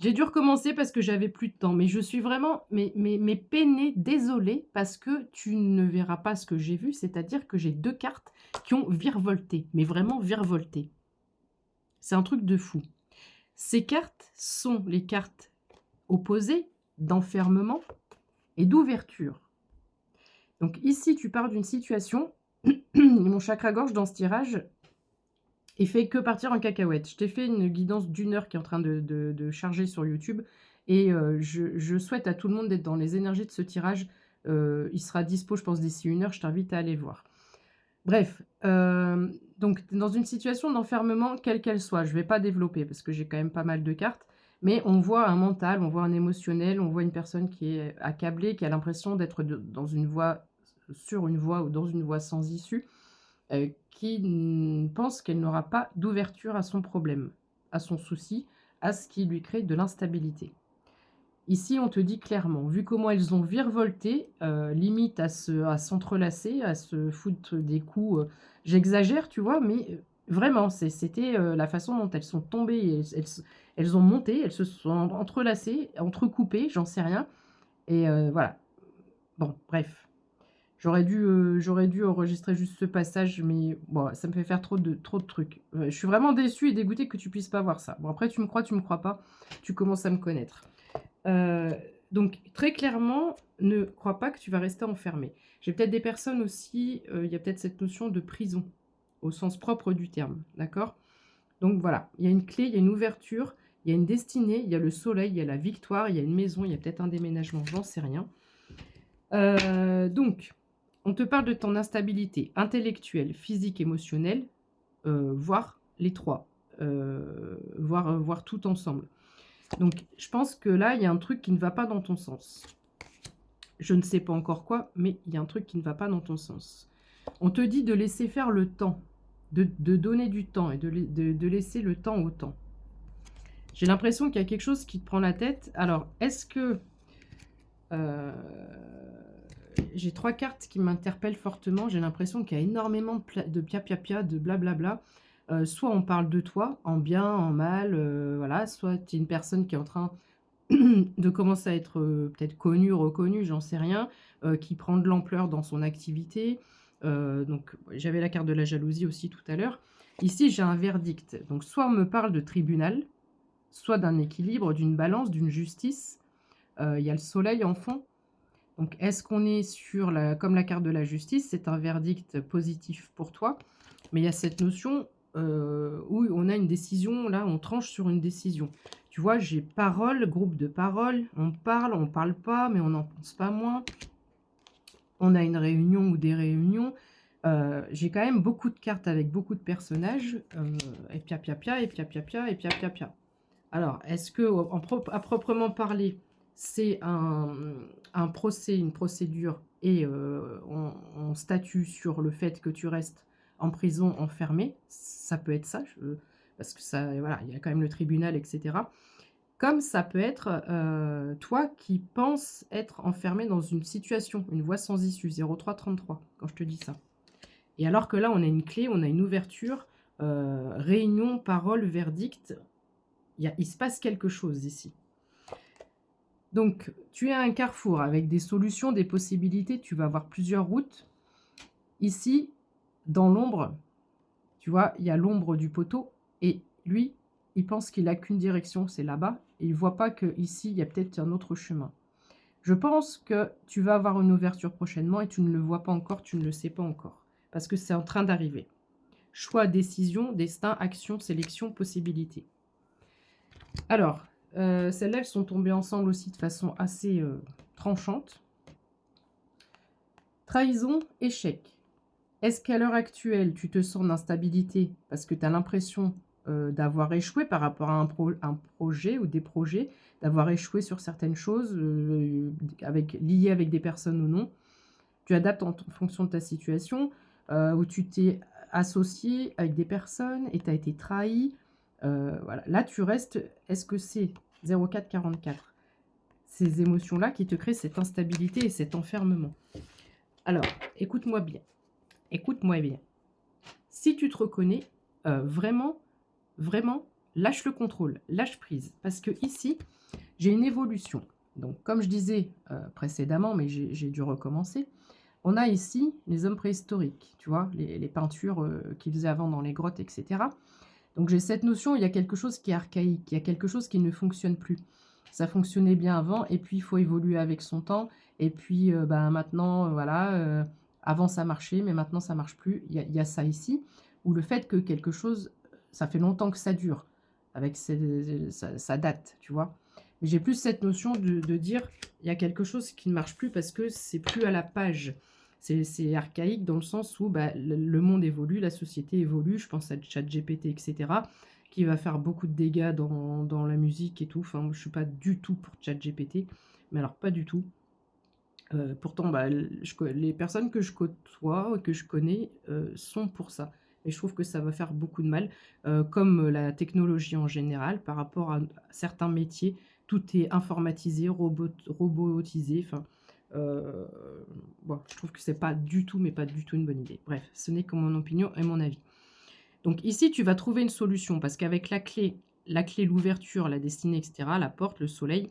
J'ai dû recommencer parce que j'avais plus de temps, mais je suis vraiment mais peinée, désolée, parce que tu ne verras pas ce que j'ai vu, c'est-à-dire que j'ai 2 cartes qui ont virevolté, mais vraiment virevolté. C'est un truc de fou. Ces cartes sont les cartes opposées d'enfermement et d'ouverture. Donc ici, tu pars d'une situation, mon chakra-gorge dans ce tirage, il fait que partir en cacahuète. Je t'ai fait une guidance d'1 heure qui est en train de charger sur YouTube et je souhaite à tout le monde d'être dans les énergies de ce tirage. Il sera dispo, je pense, d'ici 1 heure. Je t'invite à aller le voir. Bref, donc dans une situation d'enfermement, quelle qu'elle soit, je ne vais pas développer parce que j'ai quand même pas mal de cartes, mais on voit un mental, on voit un émotionnel, on voit une personne qui est accablée, qui a l'impression d'être dans une voie, sur une voie ou dans une voie sans issue, qui pense qu'elle n'aura pas d'ouverture à son problème, à son souci, à ce qui lui crée de l'instabilité. Ici, on te dit clairement, vu comment elles ont virevolté, limite à s'entrelacer, à se foutre des coups, j'exagère, tu vois? Mais, vraiment, c'était, la façon dont elles sont tombées et elles ont monté, elles se sont entrelacées, entrecoupées, j'en sais rien et voilà. Bon, bref. J'aurais dû enregistrer juste ce passage, mais bon, ça me fait faire trop de trucs. Je suis vraiment déçue et dégoûtée que tu puisses pas voir ça. Bon, après, tu me crois pas, tu commences à me connaître. Heu, donc très clairement, ne crois pas que tu vas rester enfermé. J'ai peut-être des personnes aussi, il y a peut-être cette notion de prison, au sens propre du terme, d'accord? Donc voilà, il y a une clé, il y a une ouverture, il y a une destinée, il y a le soleil, il y a la victoire, il y a une maison, il y a peut-être un déménagement, j'en sais rien. Donc on te parle de ton instabilité intellectuelle, physique, émotionnelle, voire les 3, voire tout ensemble. Donc je pense que là, il y a un truc qui ne va pas dans ton sens. Je ne sais pas encore quoi, mais il y a un truc qui ne va pas dans ton sens. On te dit de laisser faire le temps, de donner du temps et de laisser le temps au temps. J'ai l'impression qu'il y a quelque chose qui te prend la tête. Alors, est-ce que... euh, j'ai 3 cartes qui m'interpellent fortement. J'ai l'impression qu'il y a énormément de pia-pia-pia, de blablabla. Soit on parle de toi, en bien, en mal, voilà. Soit tu es une personne qui est en train de commencer à être peut-être connue, reconnue, j'en sais rien, qui prend de l'ampleur dans son activité. Donc j'avais la carte de la jalousie aussi tout à l'heure. Ici, j'ai un verdict. Donc soit on me parle de tribunal, soit d'un équilibre, d'une balance, d'une justice. Il y a le soleil en fond. Donc, est-ce qu'on est sur la, comme la carte de la justice, c'est un verdict positif pour toi, mais il y a cette notion où on a une décision, là, on tranche sur une décision. Tu vois, j'ai parole, groupe de parole, on parle pas, mais on n'en pense pas moins. On a une réunion ou des réunions. J'ai quand même beaucoup de cartes avec beaucoup de personnages, et pia pia pia, et pia pia pia, et pia pia pia. Alors, est-ce que, à proprement parler, c'est un procès, une procédure, et on statue sur le fait que tu restes en prison, enfermé? Ça peut être ça, parce que ça, voilà, il y a quand même le tribunal, etc. Comme ça peut être toi qui penses être enfermé dans une situation, une voie sans issue, 0333, quand je te dis ça. Et alors que là, on a une clé, on a une ouverture, réunion, parole, verdict. Il se passe quelque chose ici. Donc, tu es à un carrefour avec des solutions, des possibilités. Tu vas avoir plusieurs routes. Ici, dans l'ombre, tu vois, il y a l'ombre du poteau. Et lui, il pense qu'il n'a qu'une direction, c'est là-bas. Et il ne voit pas qu'ici, il y a peut-être un autre chemin. Je pense que tu vas avoir une ouverture prochainement et tu ne le vois pas encore, tu ne le sais pas encore. Parce que c'est en train d'arriver. Choix, décision, destin, action, sélection, possibilité. Alors, celles-là, elles sont tombées ensemble aussi de façon assez tranchante. Trahison, échec. Est-ce qu'à l'heure actuelle, tu te sens d'instabilité parce que tu as l'impression d'avoir échoué par rapport à un projet ou des projets, d'avoir échoué sur certaines choses, liées avec des personnes ou non? Tu adaptes en fonction de ta situation, où tu t'es associé avec des personnes et tu as été trahi. Voilà. Là, tu restes. Est-ce que c'est 0444, ces émotions-là qui te créent cette instabilité et cet enfermement? Alors, écoute-moi bien. Écoute-moi bien. Si tu te reconnais, vraiment, vraiment, lâche le contrôle, lâche prise. Parce que ici, j'ai une évolution. Donc, comme je disais précédemment, mais j'ai dû recommencer, on a ici les hommes préhistoriques, tu vois, les peintures qu'ils faisaient avant dans les grottes, etc. Donc, j'ai cette notion, il y a quelque chose qui est archaïque, il y a quelque chose qui ne fonctionne plus. Ça fonctionnait bien avant, et puis il faut évoluer avec son temps. Et puis, maintenant, voilà, avant ça marchait, mais maintenant ça marche plus. Il y a ça ici, ou le fait que quelque chose, ça fait longtemps que ça dure, avec sa date, tu vois. Mais j'ai plus cette notion de dire, il y a quelque chose qui ne marche plus parce que c'est plus à la page. C'est archaïque dans le sens où le monde évolue, la société évolue, je pense à ChatGPT, etc., qui va faire beaucoup de dégâts dans la musique et tout. Enfin, moi, je suis pas du tout pour ChatGPT, mais alors pas du tout. Pourtant, les personnes que je côtoie, que je connais, sont pour ça. Et je trouve que ça va faire beaucoup de mal, comme la technologie en général, par rapport à certains métiers. Tout est informatisé, robotisé. Enfin, euh, bon, je trouve que c'est pas du tout, mais pas du tout une bonne idée. Bref, ce n'est que mon opinion et mon avis. Donc ici, tu vas trouver une solution, parce qu'avec la clé, l'ouverture, la destinée, etc., la porte, le soleil,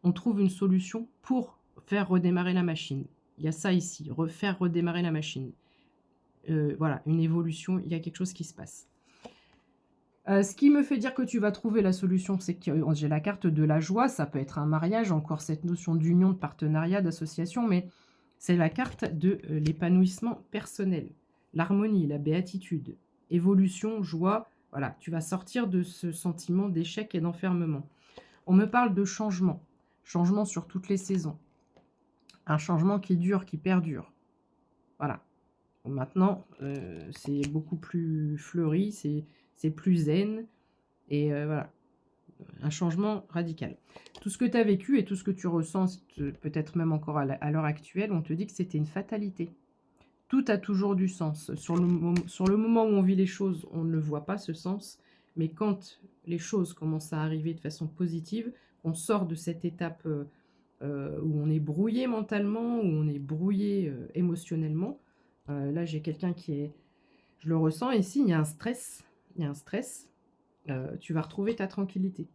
on trouve une solution pour faire redémarrer la machine. Il y a ça ici, faire redémarrer la machine. Voilà, une évolution, il y a quelque chose qui se passe. Ce qui me fait dire que tu vas trouver la solution, c'est que j'ai la carte de la joie, ça peut être un mariage, encore cette notion d'union, de partenariat, d'association, mais c'est la carte de l'épanouissement personnel, l'harmonie, la béatitude, évolution, joie, voilà, tu vas sortir de ce sentiment d'échec et d'enfermement. On me parle de changement, changement sur toutes les saisons, un changement qui dure, qui perdure, voilà. Maintenant, c'est beaucoup plus fleuri, c'est plus zen, et voilà, un changement radical. Tout ce que tu as vécu et tout ce que tu ressens, peut-être même encore à l'heure actuelle, on te dit que c'était une fatalité. Tout a toujours du sens. Sur le moment où on vit les choses, on ne le voit pas, ce sens, mais quand les choses commencent à arriver de façon positive, on sort de cette étape où on est brouillé mentalement, où on est brouillé émotionnellement. Là, j'ai quelqu'un qui est... Je le ressens ici, il y a un stress. Il y a un stress. Tu vas retrouver ta tranquillité.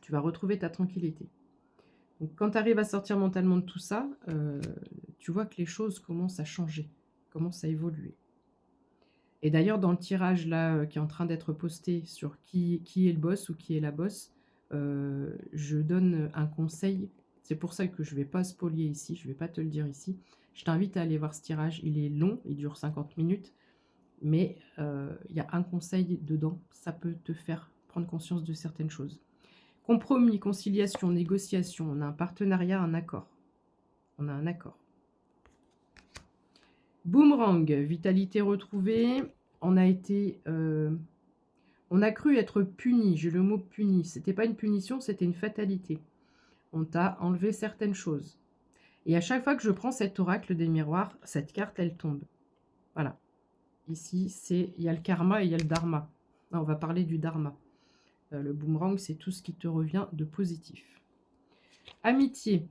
Tu vas retrouver ta tranquillité. Donc, quand tu arrives à sortir mentalement de tout ça, tu vois que les choses commencent à changer, commencent à évoluer. Et d'ailleurs, dans le tirage là qui est en train d'être posté sur qui est le boss ou qui est la boss, je donne un conseil. C'est pour ça que je ne vais pas spolier ici, je ne vais pas te le dire ici. Je t'invite à aller voir ce tirage. Il est long, il dure 50 minutes. Mais il y a un conseil dedans, ça peut te faire prendre conscience de certaines choses. Compromis, conciliation, négociation, on a un partenariat, un accord. On a un accord. Boomerang, vitalité retrouvée. On a été... on a cru être puni, j'ai le mot puni. C'était pas une punition, c'était une fatalité. On t'a enlevé certaines choses. Et à chaque fois que je prends cet oracle des miroirs, cette carte, elle tombe. Voilà. Ici, il y a le karma et il y a le dharma. Là, on va parler du dharma. Le boomerang, c'est tout ce qui te revient de positif. Amitié.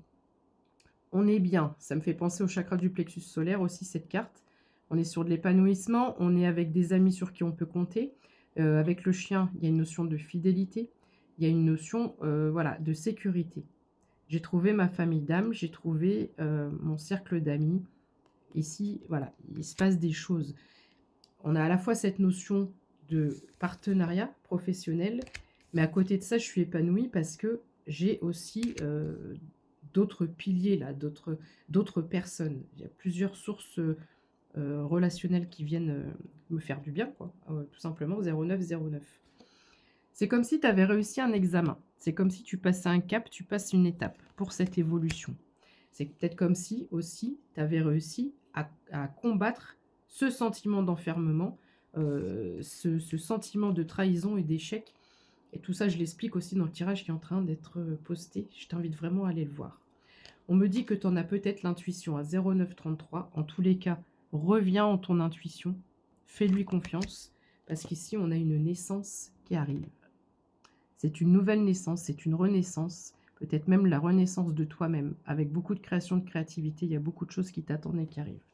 On est bien. Ça me fait penser au chakra du plexus solaire aussi, cette carte. On est sur de l'épanouissement. On est avec des amis sur qui on peut compter. Avec le chien, il y a une notion de fidélité. Il y a une notion voilà, de sécurité. J'ai trouvé ma famille d'âme. J'ai trouvé mon cercle d'amis. Ici, voilà, il se passe des choses. On a à la fois cette notion de partenariat professionnel, mais à côté de ça, je suis épanouie parce que j'ai aussi d'autres piliers, là, d'autres personnes. Il y a plusieurs sources relationnelles qui viennent me faire du bien, quoi. Tout simplement, 0909. C'est comme si tu avais réussi un examen. C'est comme si tu passais un cap, tu passes une étape pour cette évolution. C'est peut-être comme si aussi tu avais réussi à combattre ce sentiment d'enfermement, ce sentiment de trahison et d'échec. Et tout ça, je l'explique aussi dans le tirage qui est en train d'être posté. Je t'invite vraiment à aller le voir. On me dit que tu en as peut-être l'intuition à 0933. En tous les cas, reviens en ton intuition. Fais-lui confiance. Parce qu'ici, on a une naissance qui arrive. C'est une nouvelle naissance, c'est une renaissance. Peut-être même la renaissance de toi-même. Avec beaucoup de création, de créativité, il y a beaucoup de choses qui t'attendent et qui arrivent.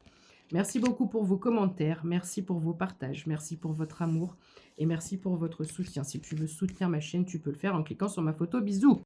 Merci beaucoup pour vos commentaires, merci pour vos partages, merci pour votre amour et merci pour votre soutien. Si tu veux soutenir ma chaîne, tu peux le faire en cliquant sur ma photo. Bisous!